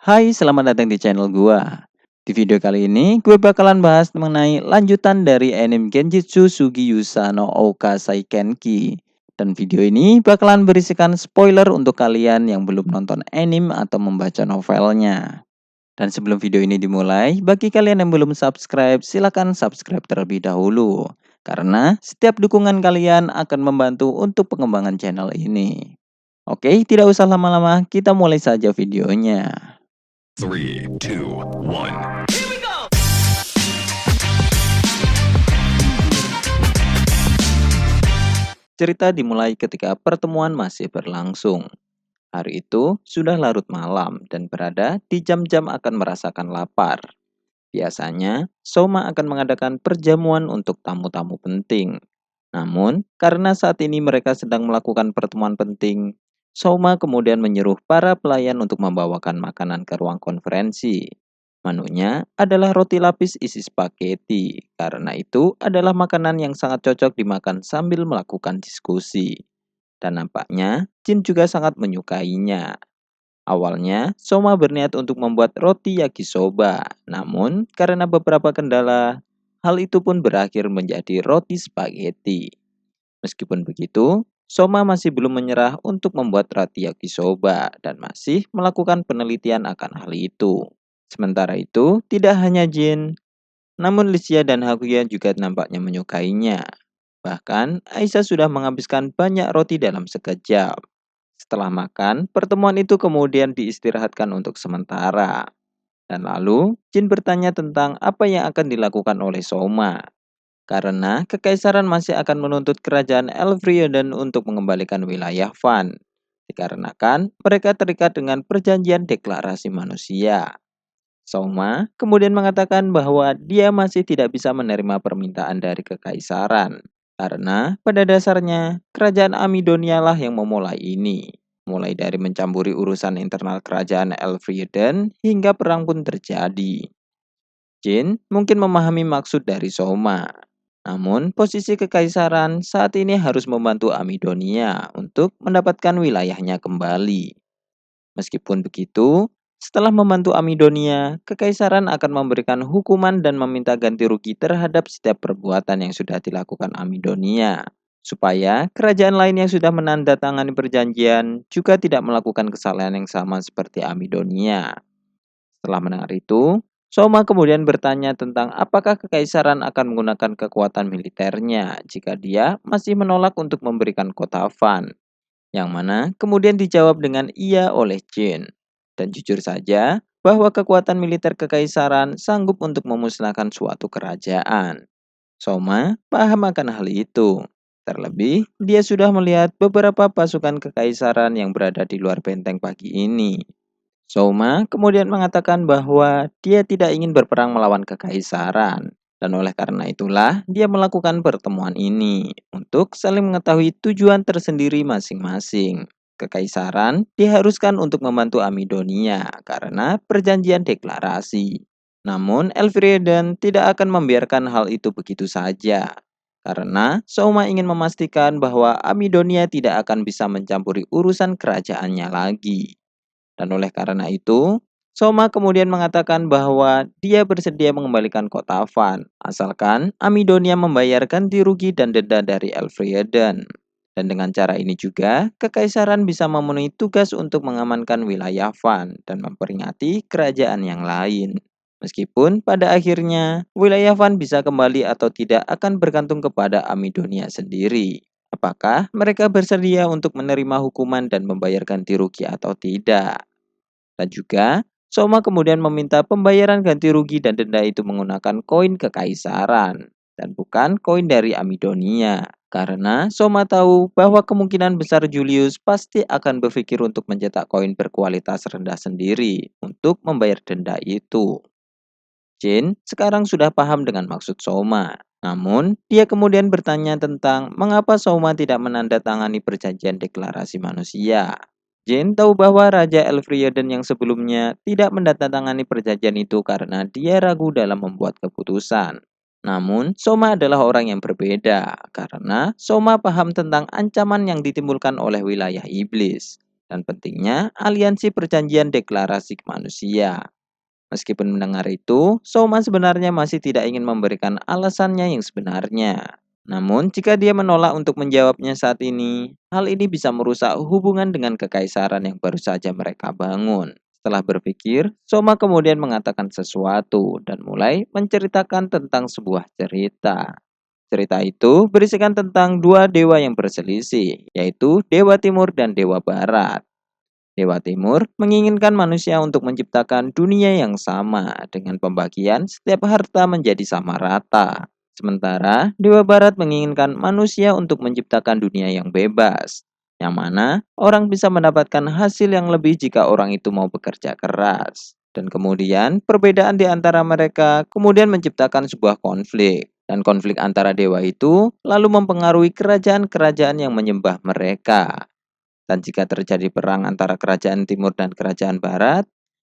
Hai, selamat datang di channel gua. Di video kali ini, gue bakalan bahas mengenai lanjutan dari anime Genjutsu Sugiusa no Ouka Saikenki. Dan video ini bakalan berisikan spoiler untuk kalian yang belum nonton anime atau membaca novelnya. Dan sebelum video ini dimulai, bagi kalian yang belum subscribe, silahkan subscribe terlebih dahulu. Karena setiap dukungan kalian akan membantu untuk pengembangan channel ini. Oke, tidak usah lama-lama, kita mulai saja videonya. 3, 2, 1. Cerita dimulai ketika pertemuan masih berlangsung. Hari itu sudah larut malam dan berada di jam-jam akan merasakan lapar. Biasanya, Soma akan mengadakan perjamuan untuk tamu-tamu penting. Namun, karena saat ini mereka sedang melakukan pertemuan penting, Soma kemudian menyuruh para pelayan untuk membawakan makanan ke ruang konferensi. Menunya adalah roti lapis isi spaghetti, karena itu adalah makanan yang sangat cocok dimakan sambil melakukan diskusi. Dan nampaknya Jin juga sangat menyukainya. Awalnya, Soma berniat untuk membuat roti yakisoba, namun karena beberapa kendala, hal itu pun berakhir menjadi roti spaghetti. Meskipun begitu, Soma masih belum menyerah untuk membuat roti yakisoba dan masih melakukan penelitian akan hal itu. Sementara itu, tidak hanya Jin, namun Licia dan Hakuya juga nampaknya menyukainya. Bahkan, Aisyah sudah menghabiskan banyak roti dalam sekejap. Setelah makan, pertemuan itu kemudian diistirahatkan untuk sementara. Dan lalu, Jin bertanya tentang apa yang akan dilakukan oleh Soma. Karena kekaisaran masih akan menuntut kerajaan Elfrieden untuk mengembalikan wilayah Van. Dikarenakan mereka terikat dengan perjanjian deklarasi manusia. Soma kemudian mengatakan bahwa dia masih tidak bisa menerima permintaan dari kekaisaran. Karena pada dasarnya, kerajaan Amidonia lah yang memulai ini. Mulai dari mencampuri urusan internal kerajaan Elfrieden hingga perang pun terjadi. Jin mungkin memahami maksud dari Soma. Namun, posisi kekaisaran saat ini harus membantu Amidonia untuk mendapatkan wilayahnya kembali. Meskipun begitu, setelah membantu Amidonia, kekaisaran akan memberikan hukuman dan meminta ganti rugi terhadap setiap perbuatan yang sudah dilakukan Amidonia, supaya kerajaan lain yang sudah menandatangani perjanjian juga tidak melakukan kesalahan yang sama seperti Amidonia. Setelah mendengar itu, Soma kemudian bertanya tentang apakah kekaisaran akan menggunakan kekuatan militernya jika dia masih menolak untuk memberikan kota Van, yang mana kemudian dijawab dengan iya oleh Jin. Dan jujur saja, bahwa kekuatan militer kekaisaran sanggup untuk memusnahkan suatu kerajaan. Soma paham akan hal itu. Terlebih, dia sudah melihat beberapa pasukan kekaisaran yang berada di luar benteng pagi ini. Soma kemudian mengatakan bahwa dia tidak ingin berperang melawan kekaisaran. Dan oleh karena itulah, dia melakukan pertemuan ini untuk saling mengetahui tujuan tersendiri masing-masing. Kekaisaran diharuskan untuk membantu Amidonia karena perjanjian deklarasi. Namun, Elfrieden tidak akan membiarkan hal itu begitu saja. Karena Soma ingin memastikan bahwa Amidonia tidak akan bisa mencampuri urusan kerajaannya lagi. Dan oleh karena itu, Soma kemudian mengatakan bahwa dia bersedia mengembalikan kota Van, asalkan Amidonia membayar ganti rugi dan denda dari Elfrieden. Dan dengan cara ini juga, kekaisaran bisa memenuhi tugas untuk mengamankan wilayah Van dan memperingati kerajaan yang lain. Meskipun pada akhirnya, wilayah Van bisa kembali atau tidak akan bergantung kepada Amidonia sendiri. Apakah mereka bersedia untuk menerima hukuman dan membayar ganti rugi atau tidak? Dan juga, Soma kemudian meminta pembayaran ganti rugi dan denda itu menggunakan koin kekaisaran dan bukan koin dari Amidonia. Karena Soma tahu bahwa kemungkinan besar Julius pasti akan berpikir untuk mencetak koin berkualitas rendah sendiri untuk membayar denda itu. Jin sekarang sudah paham dengan maksud Soma. Namun, dia kemudian bertanya tentang mengapa Soma tidak menandatangani perjanjian deklarasi manusia. Jin tahu bahwa Raja Elfrieden yang sebelumnya tidak menandatangani perjanjian itu karena dia ragu dalam membuat keputusan. Namun, Soma adalah orang yang berbeda karena Soma paham tentang ancaman yang ditimbulkan oleh wilayah iblis. dan pentingnya aliansi perjanjian deklarasi manusia. Meskipun mendengar itu, Soma sebenarnya masih tidak ingin memberikan alasannya yang sebenarnya. Namun, jika dia menolak untuk menjawabnya saat ini, hal ini bisa merusak hubungan dengan kekaisaran yang baru saja mereka bangun. Setelah berpikir, Soma kemudian mengatakan sesuatu dan mulai menceritakan tentang sebuah cerita. Cerita itu berisikan tentang dua dewa yang berselisih, yaitu Dewa Timur dan Dewa Barat. Dewa Timur menginginkan manusia untuk menciptakan dunia yang sama dengan pembagian setiap harta menjadi sama rata. Sementara Dewa Barat menginginkan manusia untuk menciptakan dunia yang bebas, yang mana orang bisa mendapatkan hasil yang lebih jika orang itu mau bekerja keras. Dan kemudian perbedaan di antara mereka kemudian menciptakan sebuah konflik. Dan konflik antara dewa itu lalu mempengaruhi kerajaan-kerajaan yang menyembah mereka. Dan jika terjadi perang antara kerajaan timur dan kerajaan barat,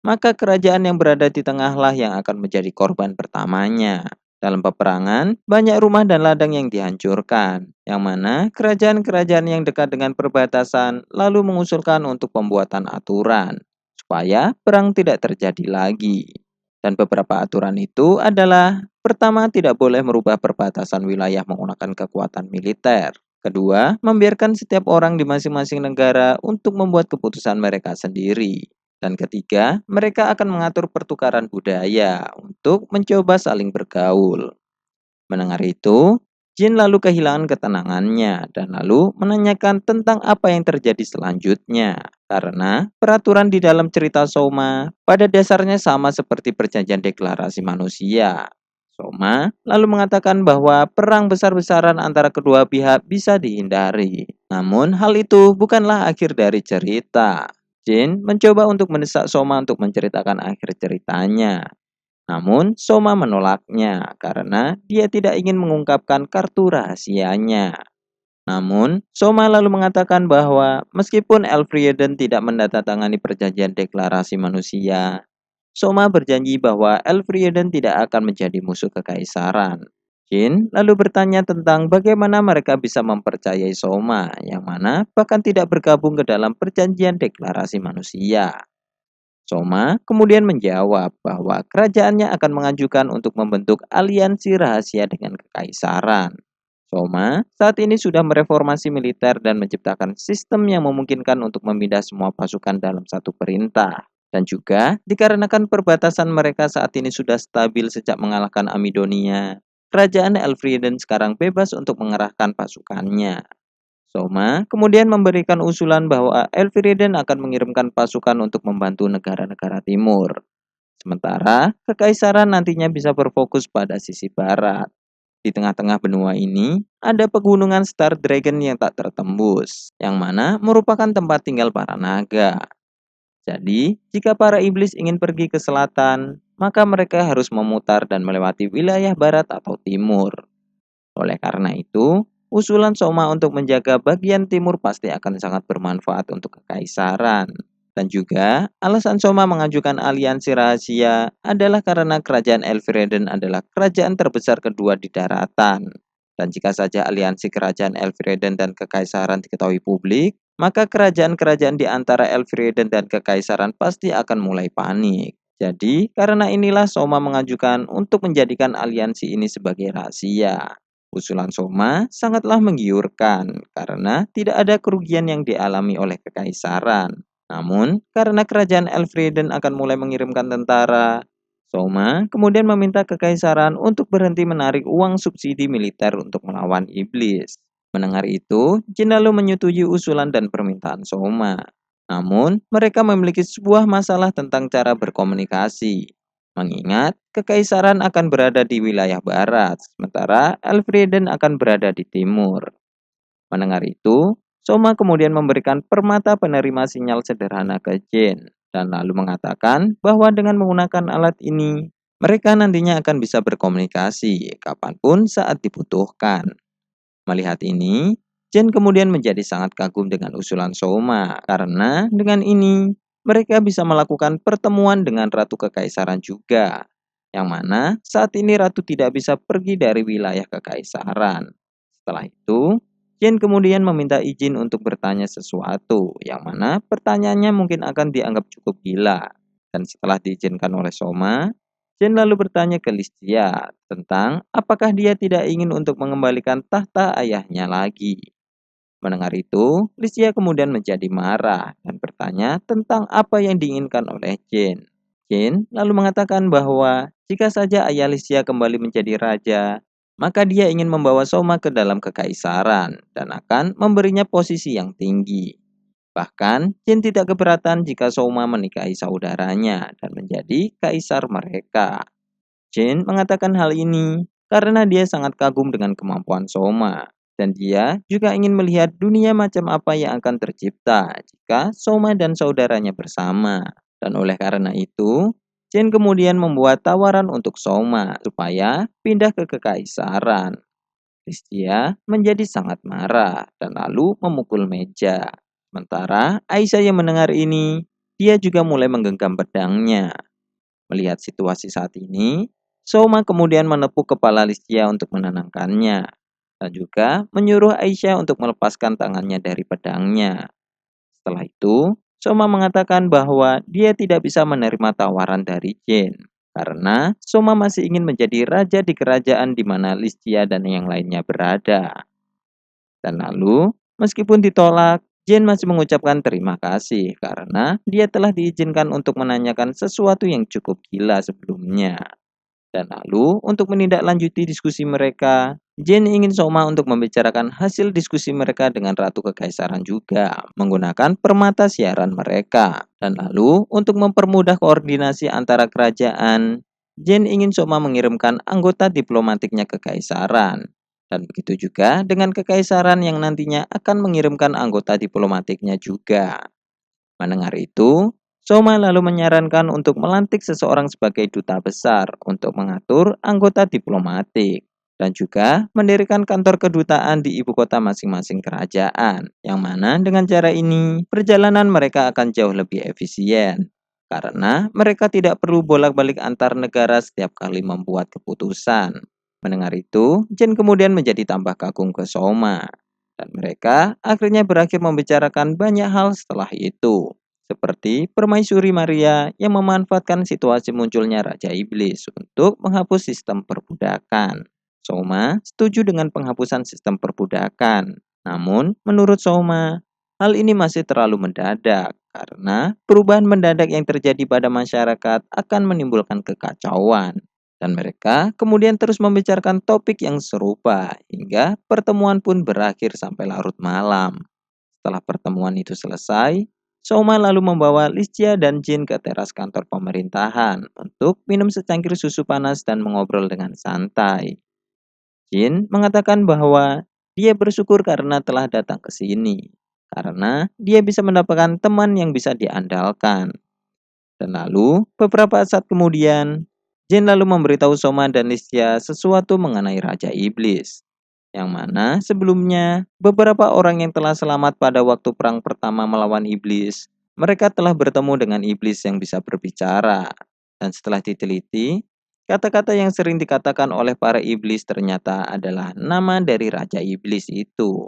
maka kerajaan yang berada di tengahlah yang akan menjadi korban pertamanya. Dalam peperangan, banyak rumah dan ladang yang dihancurkan, yang mana kerajaan-kerajaan yang dekat dengan perbatasan lalu mengusulkan untuk pembuatan aturan, supaya perang tidak terjadi lagi. Dan beberapa aturan itu adalah, pertama, tidak boleh merubah perbatasan wilayah menggunakan kekuatan militer. Kedua, membiarkan setiap orang di masing-masing negara untuk membuat keputusan mereka sendiri. Dan ketiga, mereka akan mengatur pertukaran budaya untuk mencoba saling bergaul. Mendengar itu, Jin lalu kehilangan ketenangannya dan lalu menanyakan tentang apa yang terjadi selanjutnya. Karena peraturan di dalam cerita Soma pada dasarnya sama seperti perjanjian deklarasi manusia. Soma lalu mengatakan bahwa perang besar-besaran antara kedua pihak bisa dihindari. Namun hal itu bukanlah akhir dari cerita. Jin mencoba untuk mendesak Soma untuk menceritakan akhir ceritanya. Namun, Soma menolaknya karena dia tidak ingin mengungkapkan kartu rahasianya. Namun, Soma lalu mengatakan bahwa meskipun Elfrieden tidak menandatangani perjanjian deklarasi manusia, Soma berjanji bahwa Elfrieden tidak akan menjadi musuh kekaisaran. Jin lalu bertanya tentang bagaimana mereka bisa mempercayai Soma, yang mana bahkan tidak bergabung ke dalam perjanjian deklarasi manusia. Soma kemudian menjawab bahwa kerajaannya akan mengajukan untuk membentuk aliansi rahasia dengan kekaisaran. Soma saat ini sudah mereformasi militer dan menciptakan sistem yang memungkinkan untuk memindah semua pasukan dalam satu perintah. Dan juga dikarenakan perbatasan mereka saat ini sudah stabil sejak mengalahkan Amidonia, kerajaan Elfrieden sekarang bebas untuk mengerahkan pasukannya. Soma kemudian memberikan usulan bahwa Elfrieden akan mengirimkan pasukan untuk membantu negara-negara timur. Sementara, kekaisaran nantinya bisa berfokus pada sisi barat. Di tengah-tengah benua ini, ada pegunungan Star Dragon yang tak tertembus, yang mana merupakan tempat tinggal para naga. Jadi, jika para iblis ingin pergi ke selatan, maka mereka harus memutar dan melewati wilayah barat atau timur. Oleh karena itu, usulan Soma untuk menjaga bagian timur pasti akan sangat bermanfaat untuk kekaisaran. Dan juga, alasan Soma mengajukan aliansi rahasia adalah karena kerajaan Elfrieden adalah kerajaan terbesar kedua di daratan. Dan jika saja aliansi kerajaan Elfrieden dan kekaisaran diketahui publik, maka kerajaan-kerajaan di antara Elfrieden dan kekaisaran pasti akan mulai panik. Jadi, karena inilah Soma mengajukan untuk menjadikan aliansi ini sebagai rahasia. Usulan Soma sangatlah menggiurkan karena tidak ada kerugian yang dialami oleh kekaisaran. Namun, karena kerajaan Elfrieden akan mulai mengirimkan tentara, Soma kemudian meminta kekaisaran untuk berhenti menarik uang subsidi militer untuk melawan iblis. Mendengar itu, Jin lalu menyetujui usulan dan permintaan Soma. Namun, mereka memiliki sebuah masalah tentang cara berkomunikasi. Mengingat, kekaisaran akan berada di wilayah barat, sementara Elfrieden akan berada di timur. Mendengar itu, Soma kemudian memberikan permata penerima sinyal sederhana ke Jin, dan lalu mengatakan bahwa dengan menggunakan alat ini, mereka nantinya akan bisa berkomunikasi kapanpun saat dibutuhkan. Melihat ini, Jin kemudian menjadi sangat kagum dengan usulan Soma, karena dengan ini, mereka bisa melakukan pertemuan dengan Ratu Kekaisaran juga, yang mana saat ini Ratu tidak bisa pergi dari wilayah Kekaisaran. Setelah itu, Jane kemudian meminta izin untuk bertanya sesuatu, yang mana pertanyaannya mungkin akan dianggap cukup gila. Dan setelah diizinkan oleh Soma, Jane lalu bertanya ke Listia tentang apakah dia tidak ingin untuk mengembalikan tahta ayahnya lagi. Mendengar itu, Listia kemudian menjadi marah dan bertanya tentang apa yang diinginkan oleh Jane. Jane lalu mengatakan bahwa jika saja ayah Listia kembali menjadi raja, maka dia ingin membawa Soma ke dalam kekaisaran dan akan memberinya posisi yang tinggi. Bahkan, Jin tidak keberatan jika Soma menikahi saudaranya dan menjadi kaisar mereka. Jin mengatakan hal ini karena dia sangat kagum dengan kemampuan Soma, dan dia juga ingin melihat dunia macam apa yang akan tercipta jika Soma dan saudaranya bersama. Dan oleh karena itu, Jin kemudian membuat tawaran untuk Soma supaya pindah ke kekaisaran. Listia menjadi sangat marah dan lalu memukul meja. Sementara Aisyah yang mendengar ini, dia juga mulai menggenggam pedangnya. Melihat situasi saat ini, Soma kemudian menepuk kepala Listia untuk menenangkannya, dan juga menyuruh Aisyah untuk melepaskan tangannya dari pedangnya. Setelah itu, Soma mengatakan bahwa dia tidak bisa menerima tawaran dari Jane, karena Soma masih ingin menjadi raja di kerajaan di mana Listia dan yang lainnya berada. Dan lalu, meskipun ditolak, Jane masih mengucapkan terima kasih karena dia telah diizinkan untuk menanyakan sesuatu yang cukup gila sebelumnya. Dan lalu, untuk menindaklanjuti diskusi mereka, Jane ingin Soma untuk membicarakan hasil diskusi mereka dengan Ratu Kekaisaran juga, menggunakan permata siaran mereka. Dan lalu, untuk mempermudah koordinasi antara kerajaan, Jane ingin Soma mengirimkan anggota diplomatiknya ke Kekaisaran. Dan begitu juga dengan Kekaisaran yang nantinya akan mengirimkan anggota diplomatiknya juga. Mendengar itu, Soma lalu menyarankan untuk melantik seseorang sebagai duta besar untuk mengatur anggota diplomatik dan juga mendirikan kantor kedutaan di ibu kota masing-masing kerajaan, yang mana dengan cara ini perjalanan mereka akan jauh lebih efisien karena mereka tidak perlu bolak-balik antar negara setiap kali membuat keputusan. Mendengar itu, Jin kemudian menjadi tambah kagum ke Soma, dan mereka akhirnya berakhir membicarakan banyak hal setelah itu, seperti Permaisuri Maria yang memanfaatkan situasi munculnya Raja Iblis untuk menghapus sistem perbudakan. Soma setuju dengan penghapusan sistem perbudakan. Namun, menurut Soma, hal ini masih terlalu mendadak karena perubahan mendadak yang terjadi pada masyarakat akan menimbulkan kekacauan. Dan mereka kemudian terus membicarakan topik yang serupa hingga pertemuan pun berakhir sampai larut malam. Setelah pertemuan itu selesai, Soma lalu membawa Listia dan Jin ke teras kantor pemerintahan untuk minum secangkir susu panas dan mengobrol dengan santai. Jin mengatakan bahwa dia bersyukur karena telah datang ke sini, karena dia bisa mendapatkan teman yang bisa diandalkan. Dan lalu, beberapa saat kemudian, Jin lalu memberitahu Soma dan Listia sesuatu mengenai Raja Iblis, yang mana sebelumnya beberapa orang yang telah selamat pada waktu perang pertama melawan iblis, mereka telah bertemu dengan iblis yang bisa berbicara. Dan setelah diteliti, kata-kata yang sering dikatakan oleh para iblis ternyata adalah nama dari Raja Iblis itu,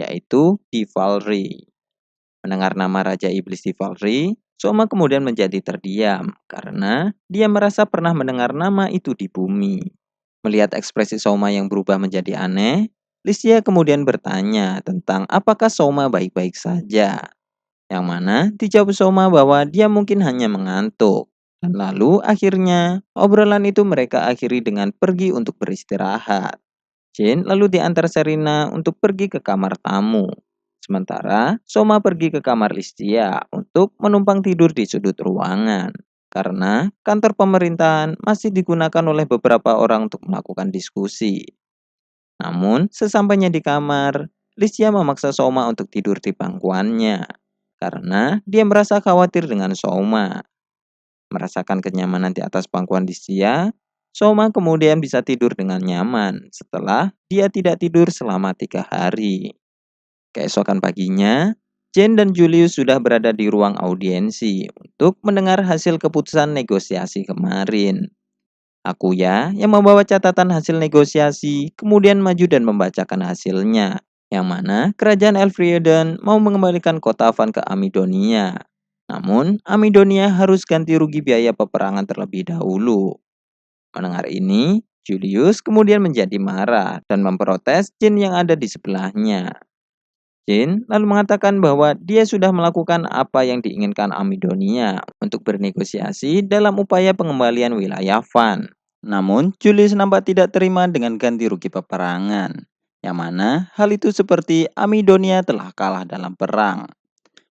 yaitu Divalry. Mendengar nama Raja Iblis Divalry, Soma kemudian menjadi terdiam karena dia merasa pernah mendengar nama itu di bumi. Melihat ekspresi Soma yang berubah menjadi aneh, Listia kemudian bertanya tentang apakah Soma baik-baik saja. Yang mana dijawab Soma bahwa dia mungkin hanya mengantuk. Dan lalu akhirnya obrolan itu mereka akhiri dengan pergi untuk beristirahat. Jin lalu diantar Serena untuk pergi ke kamar tamu. Sementara Soma pergi ke kamar Listia untuk menumpang tidur di sudut ruangan. Karena kantor pemerintahan masih digunakan oleh beberapa orang untuk melakukan diskusi. Namun, sesampainya di kamar, Listia memaksa Soma untuk tidur di pangkuannya. Karena dia merasa khawatir dengan Soma. Merasakan kenyamanan di atas pangkuan Listia, Soma kemudian bisa tidur dengan nyaman setelah dia tidak tidur selama 3 hari. Keesokan paginya, Jane dan Julius sudah berada di ruang audiensi untuk mendengar hasil keputusan negosiasi kemarin. Akuya yang membawa catatan hasil negosiasi kemudian maju dan membacakan hasilnya. yang mana kerajaan Elfrieden mau mengembalikan kota Van ke Amidonia. Namun, Amidonia harus ganti rugi biaya peperangan terlebih dahulu. Mendengar ini, Julius kemudian menjadi marah dan memprotes jin yang ada di sebelahnya. Jin lalu mengatakan bahwa dia sudah melakukan apa yang diinginkan Amidonia untuk bernegosiasi dalam upaya pengembalian wilayah Van. Namun, Julius nampak tidak terima dengan ganti rugi peperangan, yang mana hal itu seperti Amidonia telah kalah dalam perang.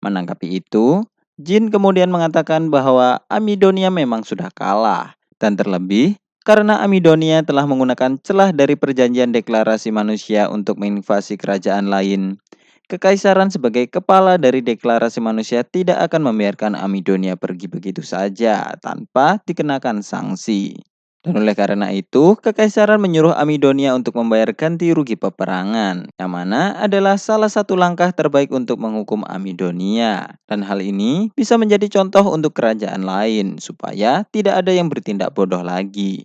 Menanggapi itu, Jin kemudian mengatakan bahwa Amidonia memang sudah kalah, dan terlebih karena Amidonia telah menggunakan celah dari perjanjian deklarasi manusia untuk menginvasi kerajaan lain. Kekaisaran sebagai kepala dari deklarasi manusia tidak akan membiarkan Amidonia pergi begitu saja tanpa dikenakan sanksi. Dan oleh karena itu, kekaisaran menyuruh Amidonia untuk membayar ganti rugi peperangan, yang mana adalah salah satu langkah terbaik untuk menghukum Amidonia. Dan hal ini bisa menjadi contoh untuk kerajaan lain, supaya tidak ada yang bertindak bodoh lagi.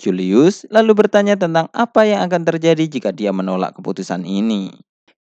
Julius lalu bertanya tentang apa yang akan terjadi jika dia menolak keputusan ini.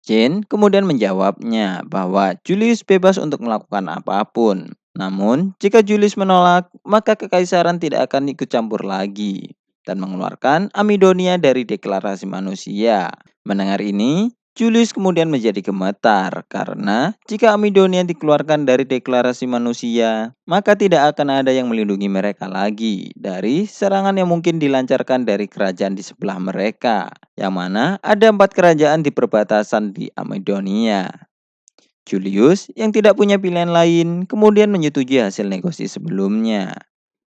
Jane kemudian menjawabnya bahwa Julius bebas untuk melakukan apapun. Namun, jika Julius menolak, maka kekaisaran tidak akan ikut campur lagi dan mengeluarkan Amidonia dari deklarasi manusia. Mendengar ini, Julius kemudian menjadi gemetar karena jika Amidonia dikeluarkan dari deklarasi manusia, maka tidak akan ada yang melindungi mereka lagi dari serangan yang mungkin dilancarkan dari kerajaan di sebelah mereka, yang mana ada 4 kerajaan di perbatasan di Amidonia. Julius yang tidak punya pilihan lain kemudian menyetujui hasil negosiasi sebelumnya.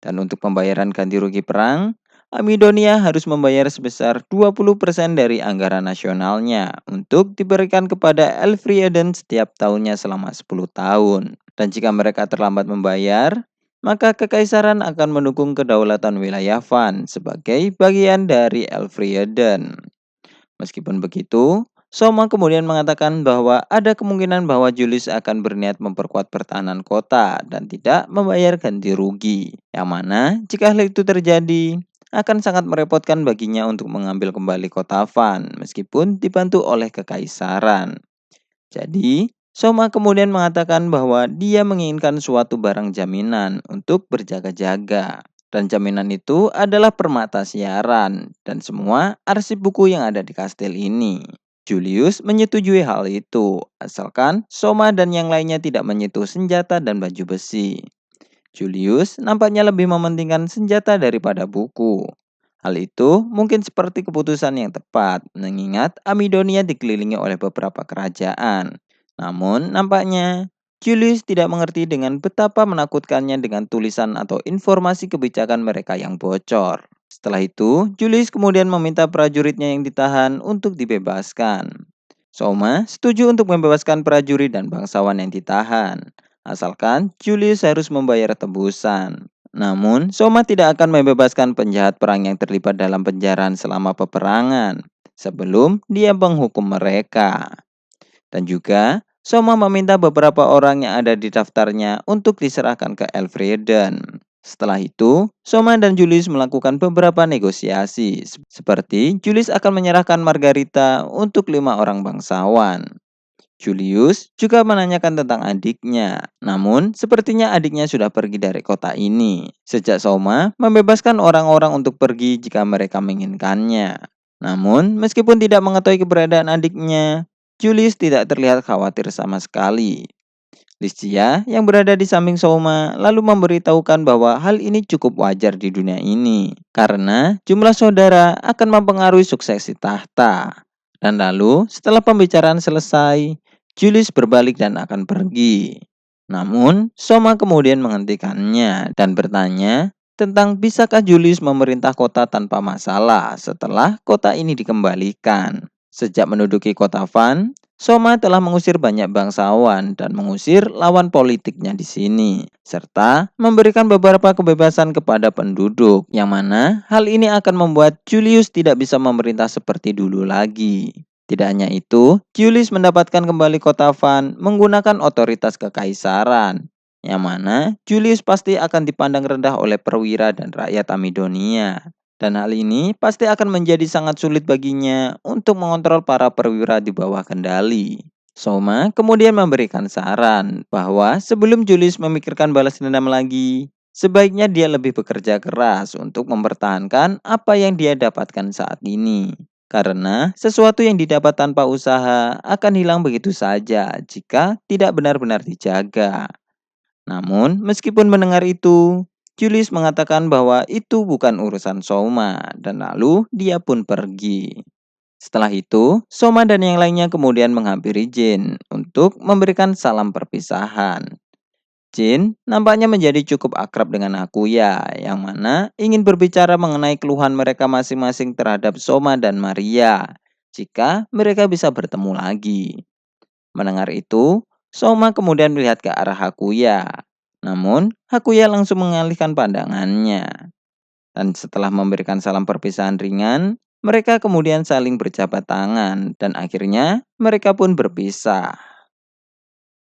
Dan untuk pembayaran ganti rugi perang, Amidonia harus membayar sebesar 20% dari anggaran nasionalnya untuk diberikan kepada Elfrieden setiap tahunnya selama 10 tahun. Dan jika mereka terlambat membayar, maka kekaisaran akan mendukung kedaulatan wilayah Van sebagai bagian dari Elfrieden. Meskipun begitu, Soma kemudian mengatakan bahwa ada kemungkinan bahwa Julius akan berniat memperkuat pertahanan kota dan tidak membayar ganti rugi. Yang mana jika hal itu terjadi, akan sangat merepotkan baginya untuk mengambil kembali kota Van meskipun dibantu oleh kekaisaran. Jadi, Soma kemudian mengatakan bahwa dia menginginkan suatu barang jaminan untuk berjaga-jaga. Dan jaminan itu adalah permata siaran dan semua arsip buku yang ada di kastil ini. Julius menyetujui hal itu, asalkan Soma dan yang lainnya tidak menyentuh senjata dan baju besi. Julius nampaknya lebih mementingkan senjata daripada buku. Hal itu mungkin seperti keputusan yang tepat, mengingat Amidonia dikelilingi oleh beberapa kerajaan. Namun, nampaknya Julius tidak mengerti dengan betapa menakutkannya dengan tulisan atau informasi kebijakan mereka yang bocor. Setelah itu, Julius kemudian meminta prajuritnya yang ditahan untuk dibebaskan. Soma setuju untuk membebaskan prajurit dan bangsawan yang ditahan, asalkan Julius harus membayar tebusan. Namun, Soma tidak akan membebaskan penjahat perang yang terlibat dalam penjarahan selama peperangan sebelum dia menghukum mereka. Dan juga, Soma meminta beberapa orang yang ada di daftarnya untuk diserahkan ke Elfrieden. Setelah itu, Soma dan Julius melakukan beberapa negosiasi, seperti Julius akan menyerahkan Margarita untuk 5 orang bangsawan. Julius juga menanyakan tentang adiknya, namun sepertinya adiknya sudah pergi dari kota ini. Sejak Soma membebaskan orang-orang untuk pergi jika mereka menginginkannya. Namun, meskipun tidak mengetahui keberadaan adiknya, Julius tidak terlihat khawatir sama sekali. Listia yang berada di samping Soma lalu memberitahukan bahwa hal ini cukup wajar di dunia ini karena jumlah saudara akan mempengaruhi suksesi tahta. Dan lalu setelah pembicaraan selesai, Julius berbalik dan akan pergi. Namun Soma kemudian menghentikannya dan bertanya tentang bisakah Julius memerintah kota tanpa masalah setelah kota ini dikembalikan. Sejak menduduki kota Van, Soma telah mengusir banyak bangsawan dan mengusir lawan politiknya di sini, serta memberikan beberapa kebebasan kepada penduduk, yang mana hal ini akan membuat Julius tidak bisa memerintah seperti dulu lagi. Tidak hanya itu, Julius mendapatkan kembali kota Van menggunakan otoritas kekaisaran, yang mana Julius pasti akan dipandang rendah oleh perwira dan rakyat Amidonia. Dan hal ini pasti akan menjadi sangat sulit baginya untuk mengontrol para perwira di bawah kendali. Soma kemudian memberikan saran bahwa sebelum Julius memikirkan balas dendam lagi, sebaiknya dia lebih bekerja keras untuk mempertahankan apa yang dia dapatkan saat ini. Karena sesuatu yang didapat tanpa usaha akan hilang begitu saja jika tidak benar-benar dijaga. Namun, meskipun mendengar itu, Julius mengatakan bahwa itu bukan urusan Soma, dan lalu dia pun pergi. Setelah itu, Soma dan yang lainnya kemudian menghampiri Jin untuk memberikan salam perpisahan. Jin nampaknya menjadi cukup akrab dengan Hakuya, yang mana ingin berbicara mengenai keluhan mereka masing-masing terhadap Soma dan Maria, jika mereka bisa bertemu lagi. Mendengar itu, Soma kemudian melihat ke arah Hakuya. Namun, Hakuya langsung mengalihkan pandangannya. Dan setelah memberikan salam perpisahan ringan, mereka kemudian saling berjabat tangan dan akhirnya mereka pun berpisah.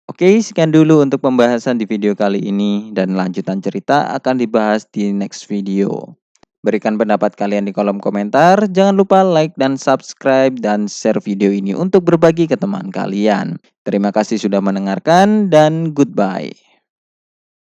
Oke, sekian dulu untuk pembahasan di video kali ini dan lanjutan cerita akan dibahas di next video. Berikan pendapat kalian di kolom komentar, jangan lupa like dan subscribe dan share video ini untuk berbagi ke teman kalian. Terima kasih sudah mendengarkan dan goodbye.